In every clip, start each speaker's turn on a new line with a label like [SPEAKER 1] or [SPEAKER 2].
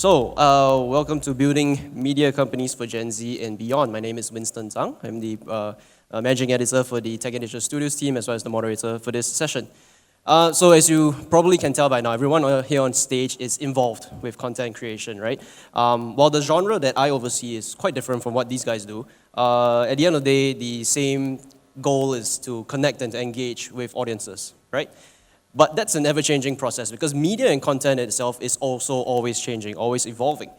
[SPEAKER 1] Welcome to Building Media Companies for Gen Z and Beyond. My name is Winston Zhang. I'm the managing editor for the Tech and Digital Studios team, as well as the moderator for this session. As you probably can tell by now, everyone here on stage is involved with content creation, right? While the genre that I oversee is quite different from what these guys do, at the end of the day, the same goal is to connect and to engage with audiences, right? But that's an ever-changing process because media and content itself is also always changing, always evolving.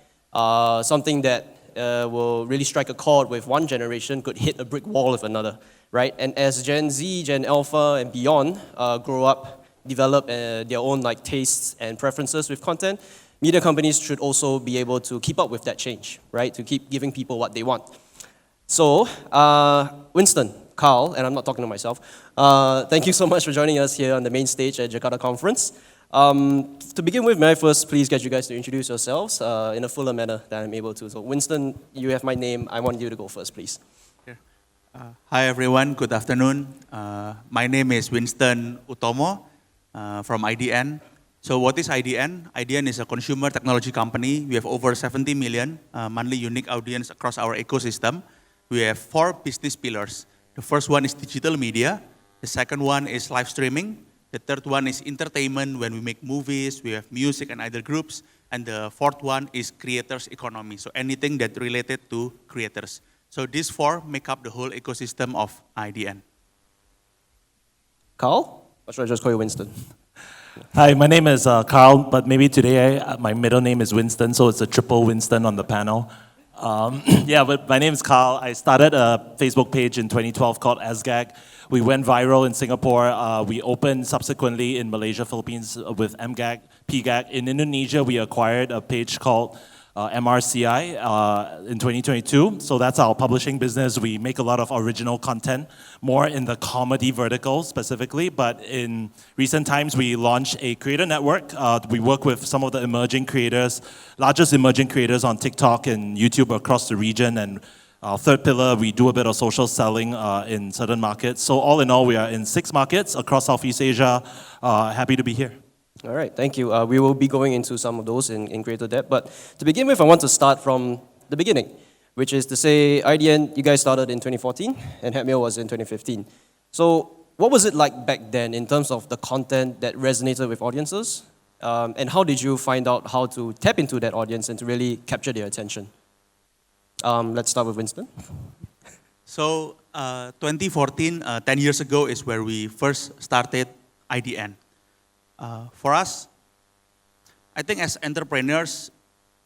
[SPEAKER 1] Something that will really strike a chord with one generation could hit a brick wall with another, right? And as Gen Z, Gen Alpha, and beyond grow up, develop their own tastes and preferences with content, media companies should also be able to keep up with that change, right? To keep giving people what they want. So, Winston, Carl, and I'm not talking to myself, thank you so much for joining us here on the main stage at Jakarta Conference. To begin with, may I first please get you guys to introduce yourselves in a fuller manner than I'm able to. So Winston, you have my name. I want you to go first, please.
[SPEAKER 2] Hi everyone, good afternoon. My name is Winston Utomo from IDN. So what is IDN? IDN is a consumer technology company. We have over 70 million monthly unique audience across our ecosystem. We have 4 business pillars. The first one is digital media. The second one is live streaming. The third one is entertainment when we make movies, we have music and other groups. And the fourth one is creators economy. So anything that related to creators. So these 4 make up the whole ecosystem of IDN.
[SPEAKER 1] Carl? Or should I just call you Winston?
[SPEAKER 3] Hi, my name is Carl, but maybe today my middle name is Winston, so it's a triple Winston on the panel. But my name is Carl. I started a Facebook page in 2012 called SGAG. We went viral in Singapore. We opened subsequently in Malaysia, Philippines with MGAG, PGAG. In Indonesia, we acquired a page called MRCI in 2022. So that's our publishing business. We make a lot of original content, more in the comedy vertical specifically. But in recent times, we launched a creator network. We work with some of the emerging creators, largest emerging creators on TikTok and YouTube across the region. And our third pillar, we do a bit of social selling in certain markets. So all in all, we are in 6 markets across Southeast Asia. Happy to be here.
[SPEAKER 1] All right, thank you. We will be going into some of those in greater depth. But to begin with, I want to start from the beginning, which is to say, IDN, you guys started in 2014, and Headmail was in 2015. So what was it like back then in terms of the content that resonated with audiences? And how did you find out how to tap into that audience and to really capture their attention? Let's start with Winston.
[SPEAKER 2] So 2014, 10 years ago, is where we first started IDN. For us, I think as entrepreneurs,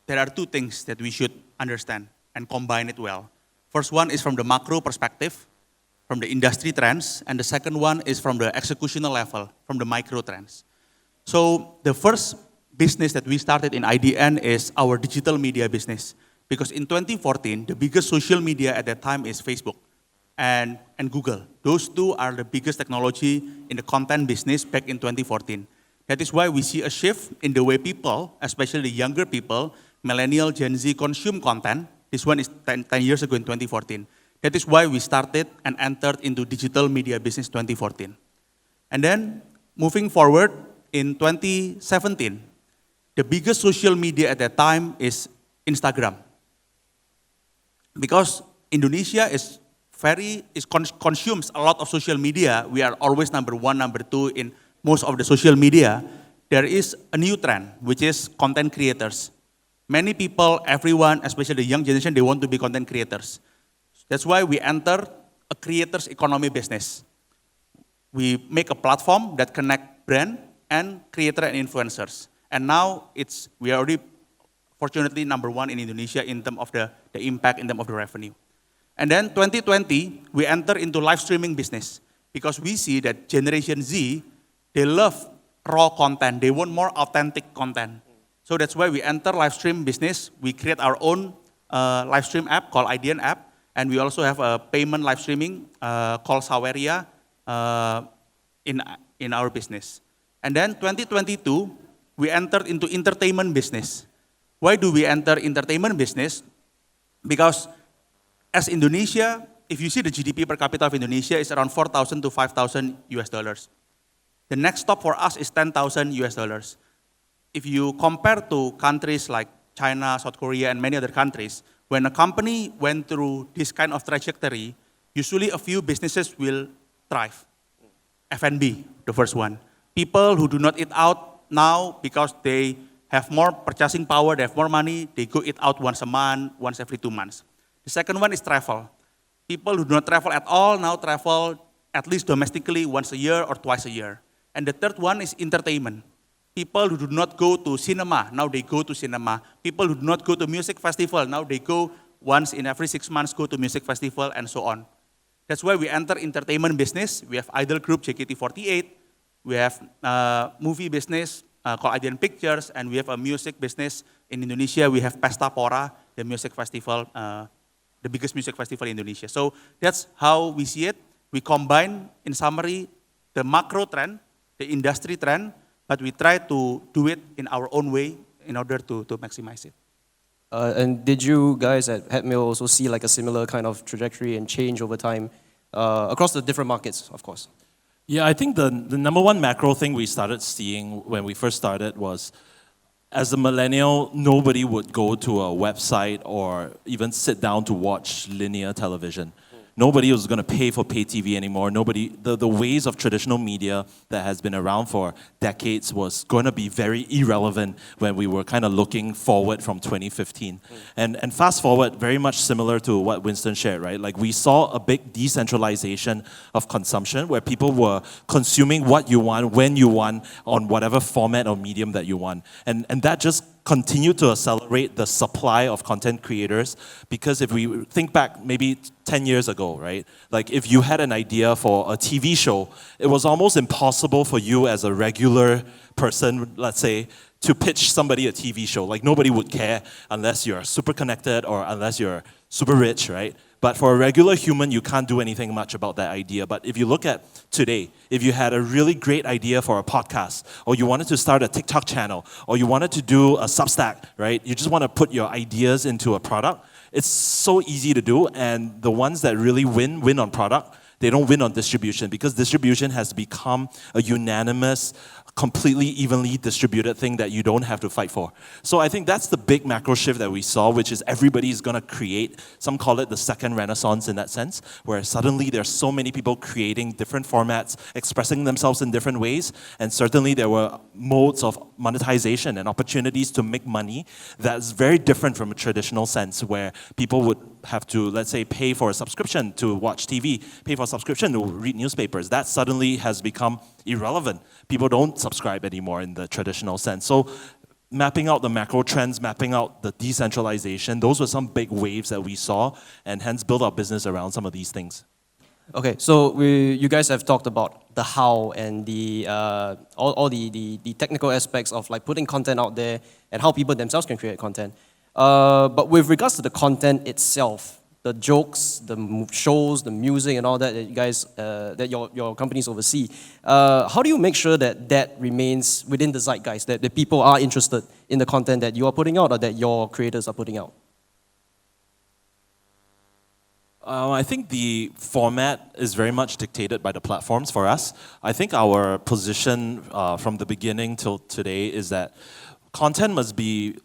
[SPEAKER 2] there are 2 things that we should understand and combine it well. First one is from the macro perspective, from the industry trends, and the second one is from the executional level, from the micro trends. So the first business that we started in IDN is our digital media business. Because in 2014, the biggest social media at that time is Facebook and Google. Those 2 are the biggest technology in the content business back in 2014. That is why we see a shift in the way people, especially the younger people, millennial, Gen Z, consume content. This one is 10 years ago in 2014. That is why we started and entered into digital media business 2014. And then, moving forward, in 2017, the biggest social media at that time is Instagram. Because Indonesia consumes a lot of social media, we are always number 1, number 2 in most of the social media. There is a new trend, which is content creators. Many people, everyone, especially the young generation, they want to be content creators. That's why we enter a creators economy business. We make a platform that connect brand and creator and influencers. And now we are already, fortunately, number 1 in Indonesia in terms of the impact, in terms of the revenue. And then 2020, we enter into live streaming business because we see that Generation Z, they love raw content. They want more authentic content. So that's why we enter live stream business. We create our own live stream app called IDN app. And we also have a payment live streaming called Saweria in our business. And then 2022, we entered into entertainment business. Why do we enter entertainment business? Because as Indonesia, if you see the GDP per capita of Indonesia is around 4,000 to 5,000 US dollars. The next stop for us is 10,000 US dollars. If you compare to countries like China, South Korea, and many other countries, when a company went through this kind of trajectory, usually a few businesses will thrive. F&B, the first one. People who do not eat out now because they have more purchasing power, they have more money, they go eat out once a month, once every 2 months. The second one is travel. People who do not travel at all now travel at least domestically once a year or twice a year. And the third one is entertainment. People who do not go to cinema, now they go to cinema. People who do not go to music festival, now they go once in every 6 months, go to music festival, and so on. That's why we enter entertainment business. We have idol group JKT48. We have movie business called IDN Pictures, and we have a music business in Indonesia. We have Pesta Pora, the music festival, the biggest music festival in Indonesia. So that's how we see it. We combine, in summary, the macro trend, the industry trend, but we try to do it in our own way in order to maximize it.
[SPEAKER 1] And did you guys at Headmill also see like a similar kind of trajectory and change over time across the different markets, of course?
[SPEAKER 3] Yeah, I think the number one macro thing we started seeing when we first started was, as a millennial, nobody would go to a website or even sit down to watch linear television. Nobody was going to pay for pay TV anymore. The ways of traditional media that has been around for decades was going to be very irrelevant when we were kind of looking forward from 2015. And fast forward, very much similar to what Winston shared, right? Like we saw a big decentralization of consumption where people were consuming what you want, when you want, on whatever format or medium that you want. And that just continue to accelerate the supply of content creators, because if we think back maybe 10 years ago, right? Like if you had an idea for a TV show, it was almost impossible for you as a regular person, let's say, to pitch somebody a TV show. Like nobody would care unless you're super connected or unless you're super rich, right? But for a regular human, you can't do anything much about that idea. But if you look at today, if you had a really great idea for a podcast, or you wanted to start a TikTok channel, or you wanted to do a Substack, right? You just want to put your ideas into a product. It's so easy to do, and the ones that really win on product. They don't win on distribution, because distribution has become a unanimous, completely evenly distributed thing that you don't have to fight for. So I think that's the big macro shift that we saw, which is everybody is going to create, some call it the second renaissance in that sense, where suddenly there's so many people creating different formats, expressing themselves in different ways, and certainly there were modes of monetization and opportunities to make money that's very different from a traditional sense, where people would have to, let's say, pay for a subscription to watch TV, pay for a subscription to read newspapers. That suddenly has become irrelevant. People don't subscribe anymore in the traditional sense. So mapping out the macro trends, mapping out the decentralization, those were some big waves that we saw, and hence build our business around some of these things.
[SPEAKER 1] Okay, so you guys have talked about the how and the all the technical aspects of like putting content out there and how people themselves can create content. But with regards to the content itself, the jokes, the shows, the music, and all that you guys, that your companies oversee, how do you make sure that that remains within the zeitgeist, that the people are interested in the content that you are putting out or that your creators are putting out?
[SPEAKER 3] I think the format is very much dictated by the platforms for us. I think our position from the beginning till today is that content must be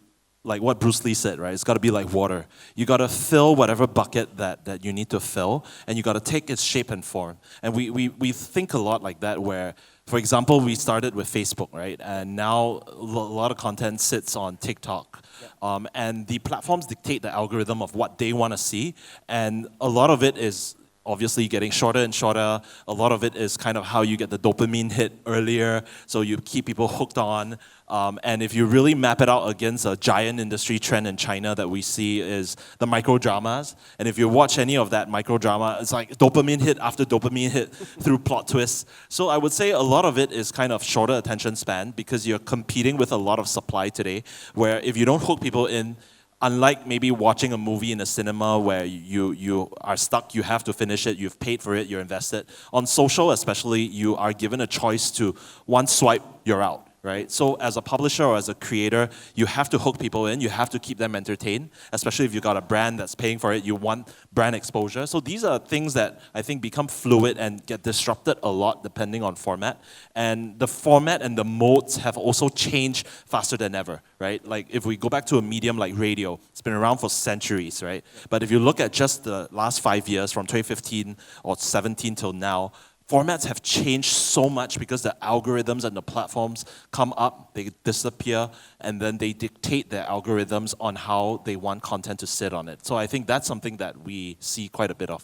[SPEAKER 3] like what Bruce Lee said, right? It's got to be like water. You got to fill whatever bucket that you need to fill, and you got to take its shape and form. And we think a lot like that, where, for example, we started with Facebook, right? And now a lot of content sits on TikTok. Yeah. And the platforms dictate the algorithm of what they want to see, and a lot of it is obviously getting shorter and shorter. A lot of it is kind of how you get the dopamine hit earlier, so you keep people hooked on. And if you really map it out against a giant industry trend in China that we see is the micro dramas. And if you watch any of that micro drama, it's like dopamine hit after dopamine hit through plot twists. So I would say a lot of it is kind of shorter attention span, because you're competing with a lot of supply today, where if you don't hook people in, unlike maybe watching a movie in a cinema where you are stuck, you have to finish it, you've paid for it, you're invested. On social especially, you are given a choice to one swipe, you're out. right? So as a publisher or as a creator, you have to hook people in, you have to keep them entertained, especially if you've got a brand that's paying for it, you want brand exposure. So these are things that I think become fluid and get disrupted a lot depending on format. And the format and the modes have also changed faster than ever, right? Like if we go back to a medium like radio, it's been around for centuries, right? But if you look at just the last 5 years, from 2015 or 17 till now, formats have changed so much because the algorithms and the platforms come up, they disappear, and then they dictate their algorithms on how they want content to sit on it. So I think that's something that we see quite a bit of.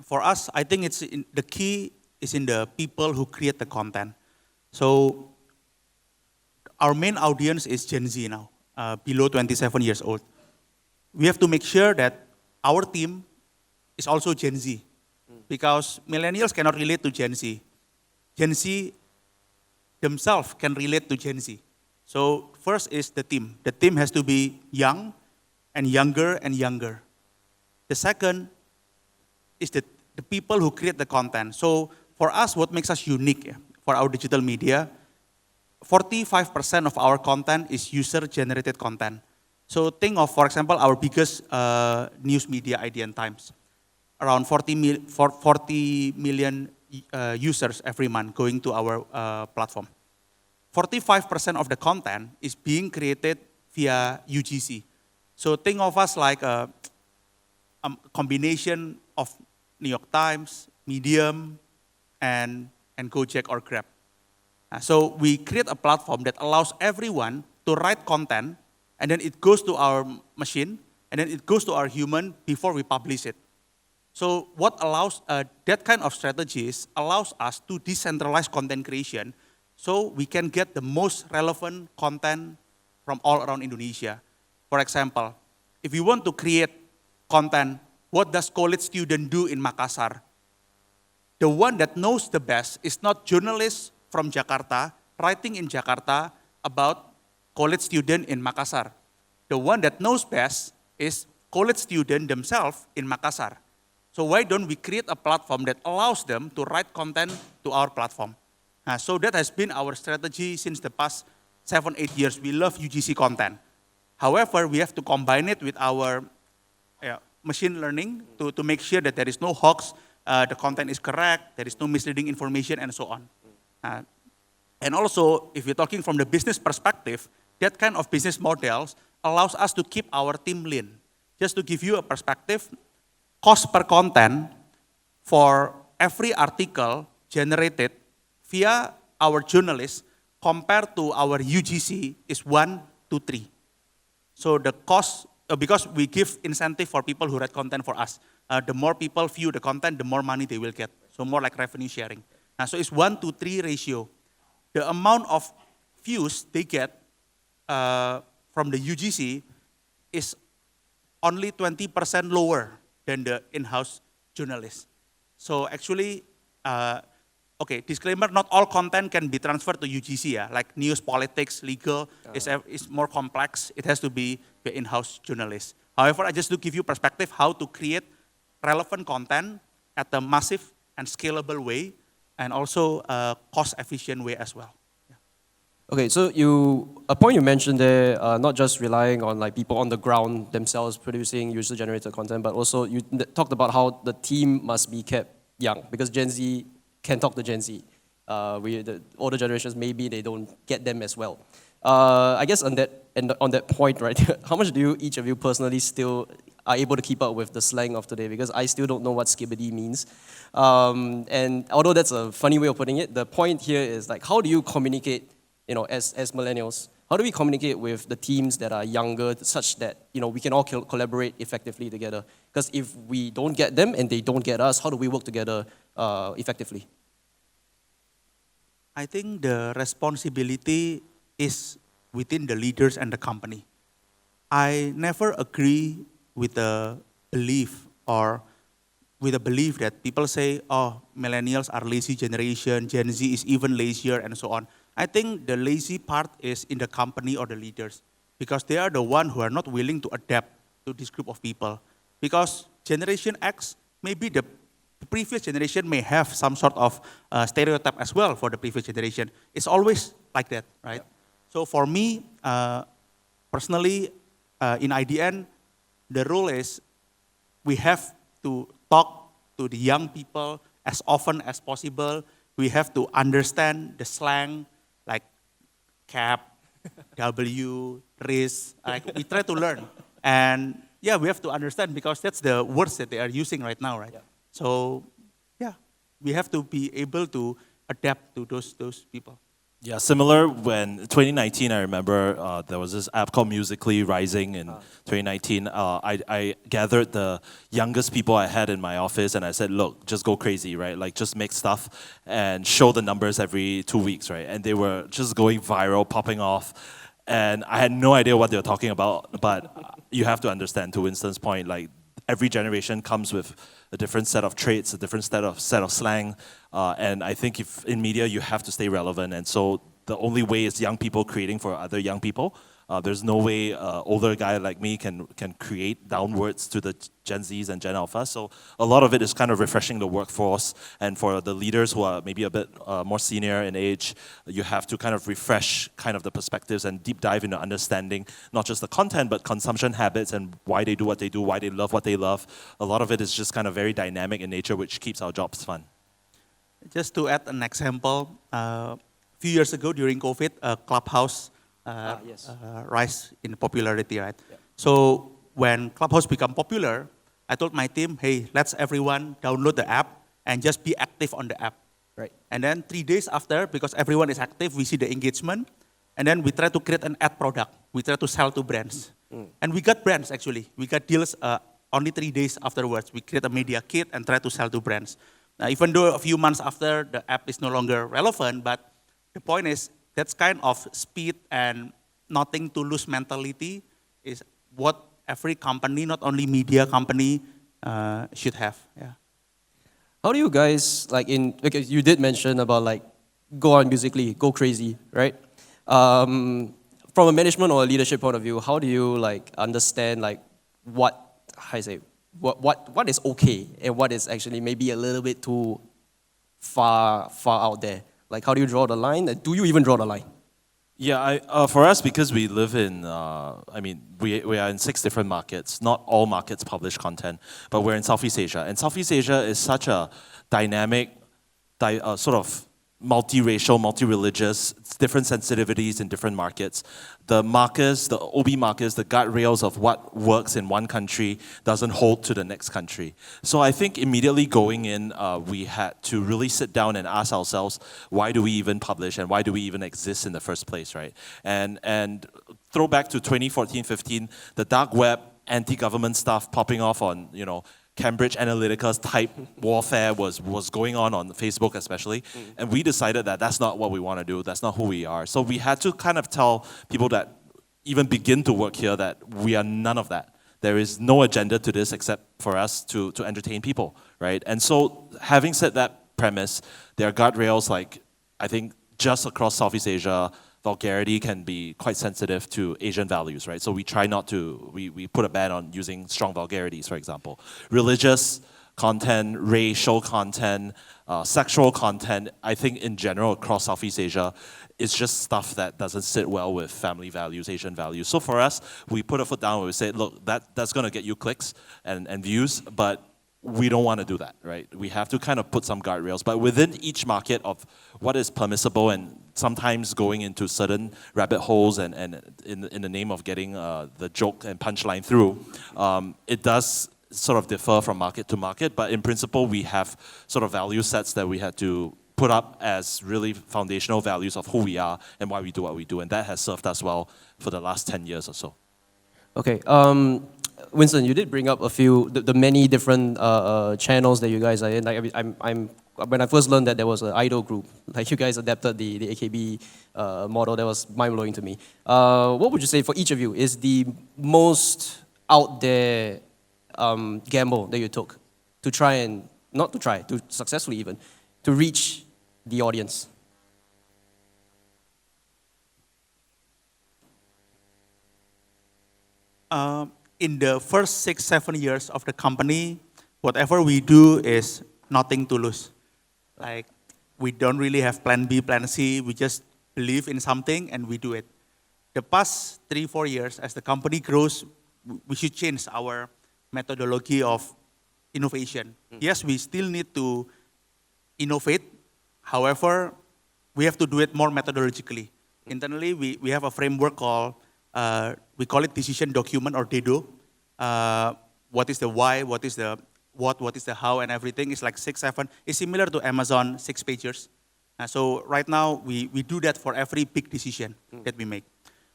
[SPEAKER 2] For us, I think the key is in the people who create the content. So our main audience is Gen Z now, below 27 years old. We have to make sure that our team is also Gen Z, because millennials cannot relate to Gen Z. Gen Z themselves can relate to Gen Z. So first is the team. The team has to be young and younger and younger. The second is the people who create the content. So for us, what makes us unique for our digital media, 45% of our content is user-generated content. So think of, for example, our biggest news media, IDN Times. Around 40 million users every month going to our platform. 45% of the content is being created via UGC. So think of us like a combination of New York Times, Medium, and Gojek or Grab. So we create a platform that allows everyone to write content, and then it goes to our machine, and then it goes to our human before we publish it. So what allows, that kind of strategies allows us to decentralize content creation so we can get the most relevant content from all around Indonesia. For example, if you want to create content, what does college student do in Makassar? The one that knows the best is not journalists from Jakarta writing in Jakarta about college student in Makassar. The one that knows best is college student themselves in Makassar. So why don't we create a platform that allows them to write content to our platform? So that has been our strategy since the past 7-8 years. We love UGC content. However, we have to combine it with our machine learning to make sure that there is no hoax, the content is correct, there is no misleading information, and so on. And also, if you're talking from the business perspective, that kind of business models allows us to keep our team lean. Just to give you a perspective, cost per content for every article generated via our journalists compared to our UGC is 1 to 3. So the cost, because we give incentive for people who write content for us, the more people view the content, the more money they will get. So more like revenue sharing. So it's 1 to 3 ratio. The amount of views they get from the UGC is only 20% lower than the in-house journalists. So actually, okay, disclaimer, not all content can be transferred to UGC, like news, politics, legal, is more complex. It has to be the in-house journalists. However, I just to give you perspective how to create relevant content at a massive and scalable way, and also a cost-efficient way as well.
[SPEAKER 1] Okay, so a point you mentioned there, not just relying on like people on the ground themselves producing user-generated content, but also you talked about how the team must be kept young, because Gen Z can talk to Gen Z. The older generations, maybe they don't get them as well. I guess on that point, right, how much do each of you personally still are able to keep up with the slang of today? Because I still don't know what skibbity means. And although that's a funny way of putting it, the point here is like, how do you communicate, as millennials, how do we communicate with the teams that are younger such that, we can all collaborate effectively together? Because if we don't get them and they don't get us, how do we work together effectively?
[SPEAKER 2] I think the responsibility is within the leaders and the company. I never agree with the belief that people say, oh, millennials are lazy generation, Gen Z is even lazier, and so on. I think the lazy part is in the company or the leaders, because they are the ones who are not willing to adapt to this group of people. Because Generation X may be the the previous generation may have some sort of stereotype as well for the previous generation. It's always like that, right? So for me, personally, in IDN, the rule is we have to talk to the young people as often as possible. We have to understand the slang, like cap, W, RIS. Like we try to learn. And yeah, we have to understand because that's the words that they are using right now, right?
[SPEAKER 1] Yeah.
[SPEAKER 2] So yeah, we have to be able to adapt to those people.
[SPEAKER 3] Yeah, similar when 2019, I remember there was this app called Musically Rising in 2019. I gathered the youngest people I had in my office and I said, look, just go crazy, right? Like just make stuff and show the numbers every 2 weeks, right? And they were just going viral, popping off. And I had no idea what they were talking about, but you have to understand, to Winston's point, like every generation comes with a different set of traits, a different set of slang, and I think if in media you have to stay relevant, and so the only way is young people creating for other young people. There's no way older guy like me can create downwards to the Gen Zs and Gen Alpha. So a lot of it is kind of refreshing the workforce, and for the leaders who are maybe a bit more senior in age, you have to kind of refresh kind of the perspectives and deep dive into understanding not just the content but consumption habits and why they do what they do, why they love what they love. A lot of it is just kind of very dynamic in nature, which keeps our jobs fun.
[SPEAKER 2] Just to add an example, a few years ago during COVID, Clubhouse
[SPEAKER 1] Yes.
[SPEAKER 2] rise in popularity, right?
[SPEAKER 1] Yeah.
[SPEAKER 2] So when Clubhouse become popular, I told my team, hey, let's everyone download the app and just be active on the app.
[SPEAKER 1] Right.
[SPEAKER 2] And then 3 days after, because everyone is active, we see the engagement, and then we try to create an ad product. We try to sell to brands. And we got brands, actually. We got deals only 3 days afterwards. We create a media kit and try to sell to brands. Even though a few months after, the app is no longer relevant, but the point is, that's kind of speed and nothing to lose mentality is what every company, not only media company, should have. Yeah.
[SPEAKER 1] How do you guys, because you did mention about like, go on Musically, go crazy, right? From a management or a leadership point of view, how do you like understand like what is okay and what is actually maybe a little bit too far out there? Like how do you draw the line? Do you even draw the line?
[SPEAKER 3] Yeah, for us, because we live in, we are in 6 different markets. Not all markets publish content, but we're in Southeast Asia. And Southeast Asia is such a dynamic, sort of multiracial, multi-religious, different sensitivities in different markets. The markers, the OB markers, the guardrails of what works in one country doesn't hold to the next country. So I think immediately going in, we had to really sit down and ask ourselves, why do we even publish and why do we even exist in the first place, right? And throw back to 2014, 15, the dark web, anti-government stuff popping off on, Cambridge Analytica's type warfare was going on Facebook especially, and we decided that that's not what we want to do, that's not who we are. So we had to kind of tell people that even begin to work here that we are none of that. There is no agenda to this except for us to entertain people, right? And so having said that premise, there are guardrails like, I think just across Southeast Asia, vulgarity can be quite sensitive to Asian values, right? So we try not to, we put a ban on using strong vulgarities, for example. Religious content, racial content, sexual content, I think in general across Southeast Asia, it's just stuff that doesn't sit well with family values, Asian values. So for us, we put a foot down and we say, look, that's gonna get you clicks and views, but we don't want to do that, right? We have to kind of put some guardrails, but within each market of what is permissible and sometimes going into certain rabbit holes and in the name of getting the joke and punchline through, it does sort of differ from market to market, but in principle, we have sort of value sets that we had to put up as really foundational values of who we are and why we do what we do, and that has served us well for the last 10 years or so.
[SPEAKER 1] Okay, Winston, you did bring up a few, the many different channels that you guys are in. Like, when I first learned that there was an idol group, like you guys adapted the AKB model, that was mind-blowing to me. What would you say for each of you is the most out there gamble that you took to try and, not to try, to successfully even, to reach the audience?
[SPEAKER 2] In the first 6-7 years of the company, whatever we do is nothing to lose. Like, we don't really have plan B, plan C. We just believe in something and we do it. The past 3-4 years, as the company grows, we should change our methodology of innovation. Yes, we still need to innovate. However, we have to do it more methodologically. Internally, we have a framework called, we call it decision document or DEDO. What is the why, what is the what is the how, and everything is like 6, 7. It's similar to Amazon 6 pages. So right now, we do that for every big decision that we make.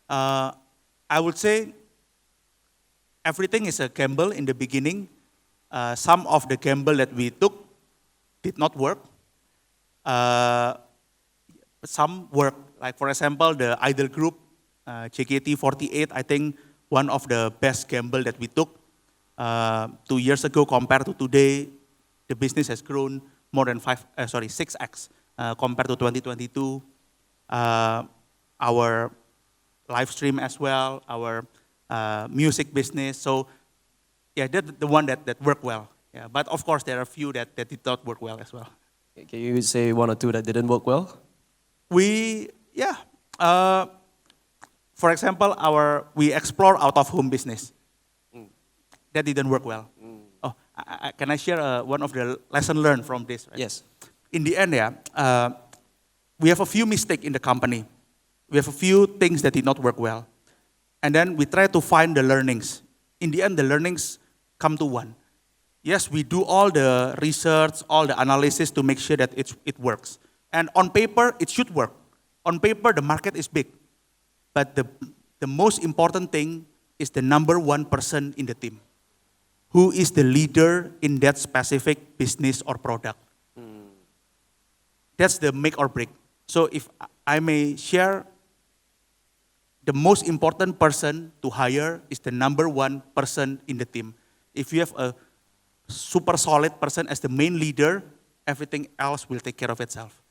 [SPEAKER 2] I would say everything is a gamble in the beginning. Some of the gamble that we took did not work. Some work. Like for example, the idol group, JKT48, I think one of the best gamble that we took. 2 years ago compared to today, the business has grown more than 6x compared to 2022. Our live stream as well, our music business. So yeah, that's the one that worked well. Yeah, but of course, there are a few that did not work well as well.
[SPEAKER 1] Can you say 1 or 2 that didn't work well?
[SPEAKER 2] For example, we explore out-of-home business. That didn't work well. Oh, can I share one of the lesson learned from this? Right?
[SPEAKER 1] Yes.
[SPEAKER 2] In the end, we have a few mistakes in the company. We have a few things that did not work well. And then we try to find the learnings. In the end, the learnings come to one. Yes, we do all the research, all the analysis to make sure that it works. And on paper, it should work. On paper, the market is big. But the most important thing is the number 1 person in the team. Who is the leader in that specific business or product? That's the make or break. So if I may share, the most important person to hire is the number 1 person in the team. If you have a super solid person as the main leader, everything else will take care of itself.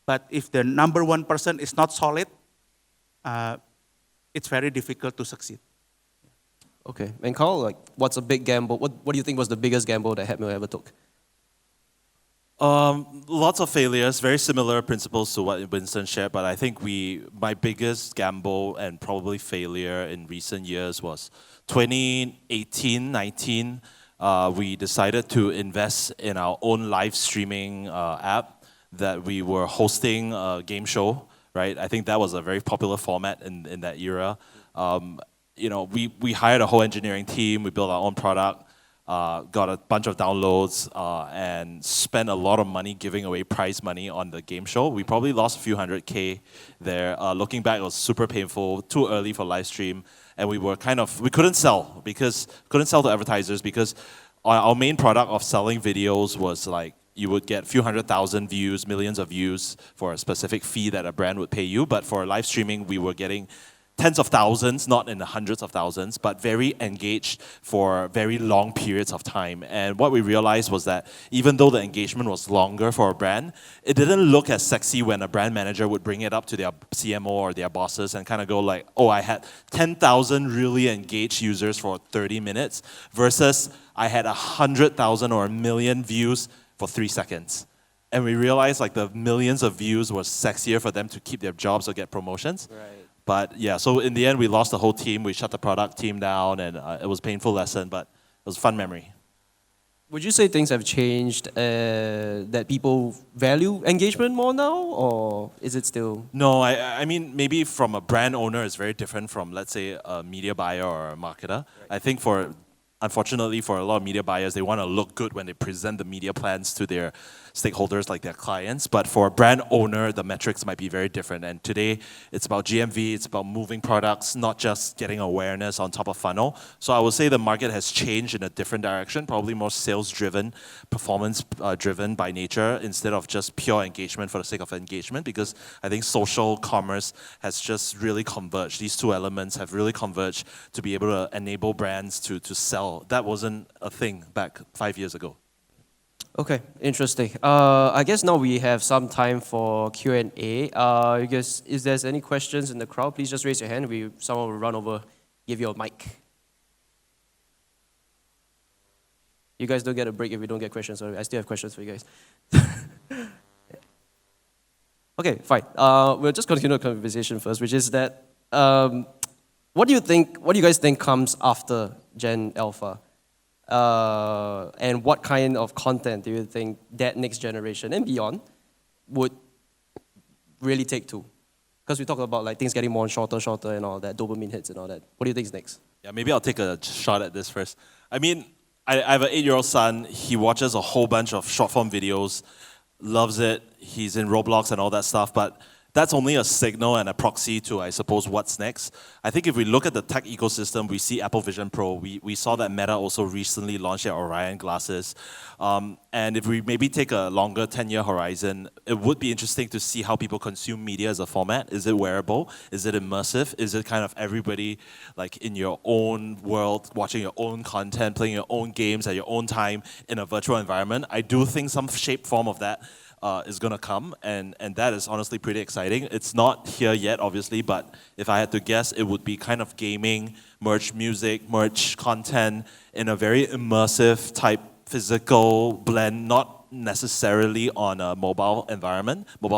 [SPEAKER 2] But if the number 1 person is not solid, it's very difficult to succeed.
[SPEAKER 1] Okay. And Carl, like, what's a big gamble? What do you think was the biggest gamble that Hatmail ever took?
[SPEAKER 3] Lots of failures, very similar principles to what Winston shared, but I think my biggest gamble and probably failure in recent years was 2018-19. We decided to invest in our own live streaming app that we were hosting a game show, right? I think that was a very popular format in that era. We hired a whole engineering team, we built our own product, got a bunch of downloads, and spent a lot of money giving away prize money on the game show. We probably lost a few $100K there. Looking back, it was super painful, too early for live stream, and we couldn't sell to advertisers because our main product of selling videos was like, you would get a few 100,000 views, millions of views for a specific fee that a brand would pay you. But for live streaming, we were getting tens of thousands, not in the hundreds of thousands, but very engaged for very long periods of time. And what we realized was that even though the engagement was longer for a brand, it didn't look as sexy when a brand manager would bring it up to their CMO or their bosses and kind of go like, oh, I had 10,000 really engaged users for 30 minutes versus I had 100,000 or 1 million views for 3 seconds. And we realized like the millions of views was sexier for them to keep their jobs or get promotions.
[SPEAKER 1] Right.
[SPEAKER 3] But yeah, so in the end, we lost the whole team. We shut the product team down, and it was a painful lesson, but it was a fun memory.
[SPEAKER 1] Would you say things have changed, that people value engagement more now, or is it still?
[SPEAKER 3] No, I mean, maybe from a brand owner, it's very different from, let's say, a media buyer or a marketer. Right. I think unfortunately, for a lot of media buyers, they want to look good when they present the media plans to their stakeholders, like their clients. But for a brand owner, the metrics might be very different. And today, it's about GMV, it's about moving products, not just getting awareness on top of funnel. So I would say the market has changed in a different direction, probably more sales-driven, performance-driven by nature, instead of just pure engagement for the sake of engagement, because I think social commerce has just really converged. These two elements have really converged to be able to enable brands to sell. That wasn't a thing back 5 years ago.
[SPEAKER 1] Okay, interesting. I guess now we have some time for Q&A. Because if there's any questions in the crowd, please just raise your hand. Someone will run over, give you a mic. You guys don't get a break if we don't get questions. So I still have questions for you guys. Okay, fine. We'll just continue the conversation first, which is that what do you guys think comes after Gen Alpha? And what kind of content do you think that next generation and beyond would really take to? Because we talked about like things getting more shorter and all that, dopamine hits and all that. What do you think is next?
[SPEAKER 3] Yeah, maybe I'll take a shot at this first. I mean, I have an 8-year-old son. He watches a whole bunch of short-form videos, loves it. He's in Roblox and all that stuff, but that's only a signal and a proxy to, I suppose, what's next. I think if we look at the tech ecosystem, we see Apple Vision Pro. We saw that Meta also recently launched their Orion glasses. And if we maybe take a longer 10-year horizon, it would be interesting to see how people consume media as a format. Is it wearable? Is it immersive? Is it kind of everybody like in your own world, watching your own content, playing your own games at your own time in a virtual environment? I do think some shape form of that is going to come, and that is honestly pretty exciting. It's not here yet, obviously, but if I had to guess, it would be kind of gaming, merge music, merge content in a very immersive type physical blend, not necessarily on a mobile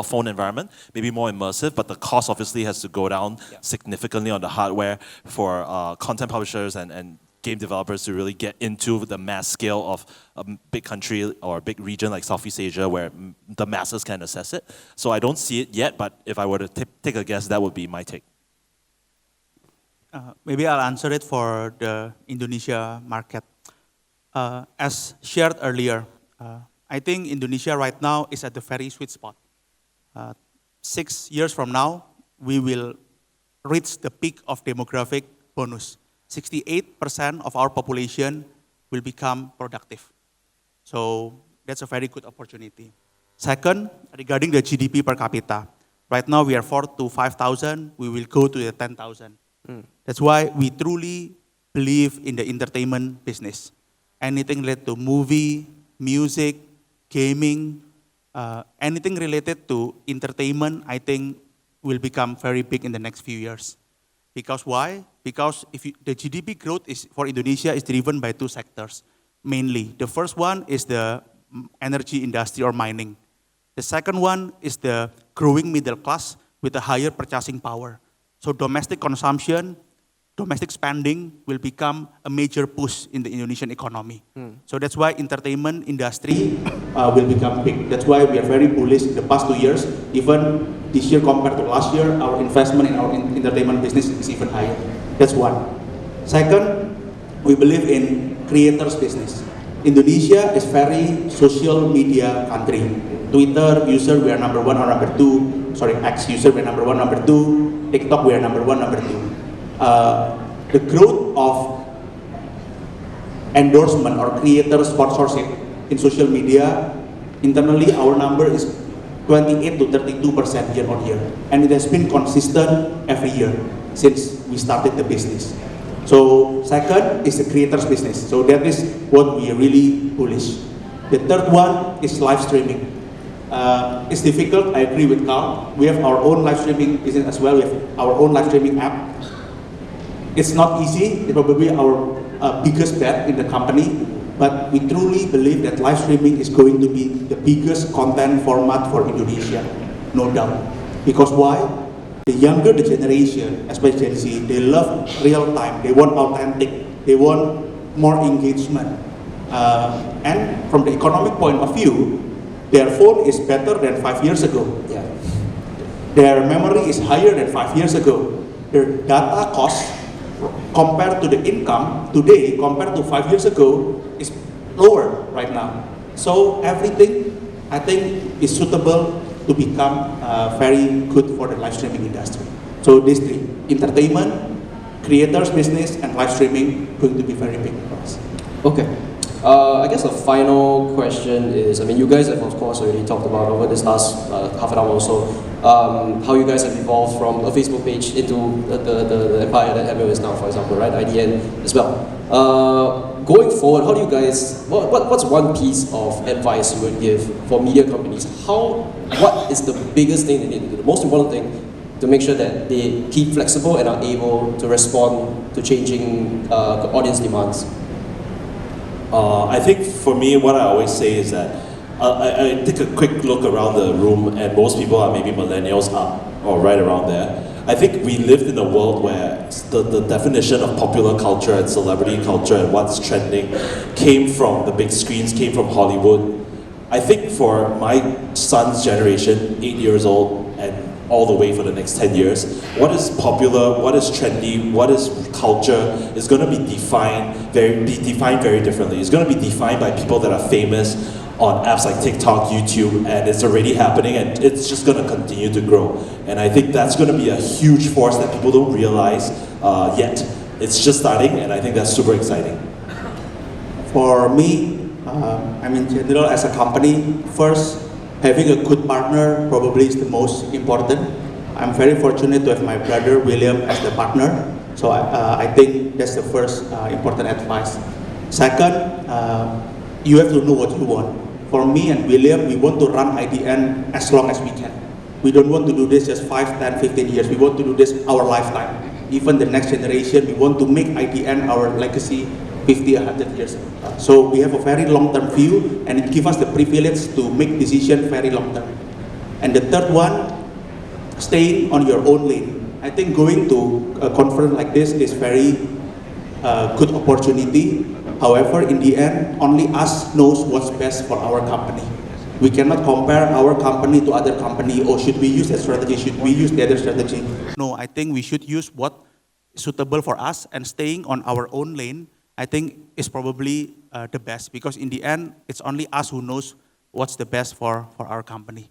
[SPEAKER 3] phone environment, maybe more immersive, but the cost obviously has to go down significantly on the hardware for content publishers and game developers to really get into the mass scale of a big country or a big region like Southeast Asia where the masses can access it. So I don't see it yet, but if I were to take a guess, that would be my take.
[SPEAKER 2] Maybe I'll answer it for the Indonesia market. As shared earlier, I think Indonesia right now is at the very sweet spot. 6 years from now, we will reach the peak of demographic bonus. 68% of our population will become productive. So that's a very good opportunity. Second, regarding the GDP per capita, right now we are 4,000 to 5,000, we will go to the 10,000. That's why we truly believe in the entertainment business. Anything related to movie, music, gaming, anything related to entertainment, I think will become very big in the next few years. Because why? Because the GDP growth for Indonesia is driven by two sectors, mainly. The first one is the energy industry or mining. The second one is the growing middle class with a higher purchasing power. So domestic consumption, domestic spending will become a major push in the Indonesian economy. So that's why entertainment industry will become big. That's why we are very bullish in the past 2 years. Even this year compared to last year, our investment in our entertainment business is even higher. That's one. Second, we believe in creators business. Indonesia is very social media country. Twitter user, we are number 1 or number 2. Sorry, X user, we are number 1, number 2. TikTok, we are number 1, number 2. The growth of endorsement or creator sponsorship in social media, internally our number is 28 to 32% year on year. And it has been consistent every year since we started the business. So second is the creators business. So that is what we are really bullish. The third one is live streaming. It's difficult, I agree with Carl. We have our own live streaming business as well. We have our own live streaming app. It's not easy. It's probably our biggest bet in the company. But we truly believe that live streaming is going to be the biggest content format for Indonesia, no doubt. Because why? The younger the generation, especially Gen Z, they love real time. They want authentic. They want more engagement. And from the economic point of view, their phone is better than 5 years ago.
[SPEAKER 1] Yeah.
[SPEAKER 2] Their memory is higher than 5 years ago. Their data cost compared to the income today, compared to 5 years ago, is lower right now. So everything, I think, is suitable to become very good for the live streaming industry. So these three, entertainment, creators business, and live streaming, going to be very big for us.
[SPEAKER 1] Okay. I guess the final question is, I mean, you guys have of course already talked about over this last half an hour or so, how you guys have evolved from a Facebook page into the empire that ML is now, for example, right? IDN as well. Going forward, how do you guys, what's one piece of advice you would give for media companies? What is the biggest thing they need to do, the most important thing to make sure that they keep flexible and are able to respond to changing audience demands?
[SPEAKER 3] I think for me, what I always say is that I take a quick look around the room, and most people are maybe millennials up or right around there. I think we lived in a world where the definition of popular culture and celebrity culture and what's trending came from the big screens, came from Hollywood. I think for my son's generation, 8 years old, and all the way for the next 10 years, what is popular, what is trendy, what is culture is going to be defined very differently. It's going to be defined by people that are famous on apps like TikTok, YouTube, and it's already happening, and it's just going to continue to grow. And I think that's going to be a huge force that people don't realize yet. It's just starting, and I think that's super exciting.
[SPEAKER 4] For me, in general, as a company, first, having a good partner probably is the most important. I'm very fortunate to have my brother William as the partner, so I think that's the first important advice. Second, you have to know what you want. For me and William, we want to run IDN as long as we can. We don't want to do this just 5, 10, 15 years. We want to do this our lifetime. Even the next generation, we want to make IDN our legacy 50, 100 years. So we have a very long-term view, and it gives us the privilege to make decisions very long-term. And the third one, staying on your own lane. I think going to a conference like this is very good opportunity. However, in the end, only us knows what's best for our company. We cannot compare our company to other company, or should we use that strategy, should we use the other strategy? No, I think we should use what is suitable for us, and staying on our own lane, I think is probably the best, because in the end, it's only us who knows what's the best for our company.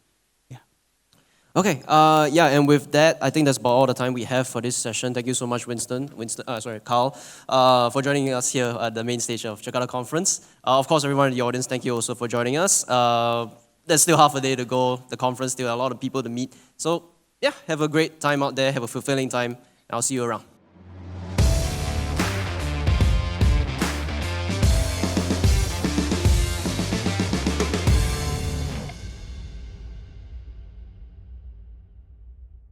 [SPEAKER 1] Okay, and with that, I think that's about all the time we have for this session. Thank you so much, Carl, for joining us here at the main stage of Jakarta Conference. Of course, everyone in the audience, thank you also for joining us. There's still half a day to go. The conference, still a lot of people to meet. So, yeah, have a great time out there. Have a fulfilling time. I'll see you around.